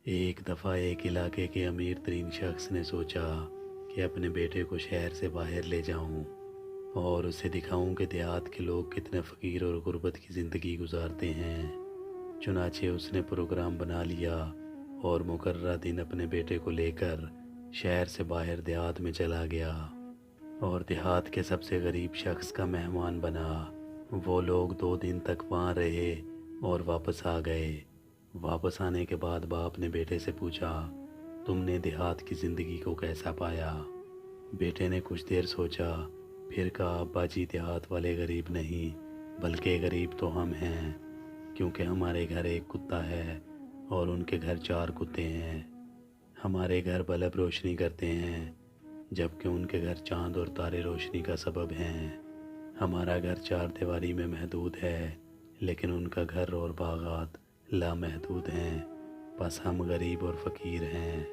ایک دفعہ ایک علاقے کے امیر ترین شخص نے سوچا کہ اپنے بیٹے کو شہر سے باہر لے جاؤں اور اسے دکھاؤں کہ دیہات کے لوگ کتنے فقیر اور غربت کی زندگی گزارتے ہیں۔ چنانچہ اس نے پروگرام بنا لیا اور مقررہ دن اپنے بیٹے کو لے کر شہر سے باہر دیہات میں چلا گیا اور دیہات کے سب سے غریب شخص کا مہمان بنا۔ وہ لوگ 2 دن تک وہاں رہے اور واپس آ گئے۔ واپس آنے کے بعد باپ نے بیٹے سے پوچھا، تم نے دیہات کی زندگی کو کیسا پایا؟ بیٹے نے کچھ دیر سوچا، پھر کہا، ابا جی دیہات والے غریب نہیں بلکہ غریب تو ہم ہیں، کیونکہ ہمارے گھر ایک کتا ہے اور ان کے گھر 4 کتے ہیں۔ ہمارے گھر بلب روشنی کرتے ہیں جبکہ ان کے گھر چاند اور تارے روشنی کا سبب ہیں۔ ہمارا گھر 4 دیواری میں محدود ہے لیکن ان کا گھر اور باغات لامحدود ہیں، بس ہم غریب اور فقیر ہیں۔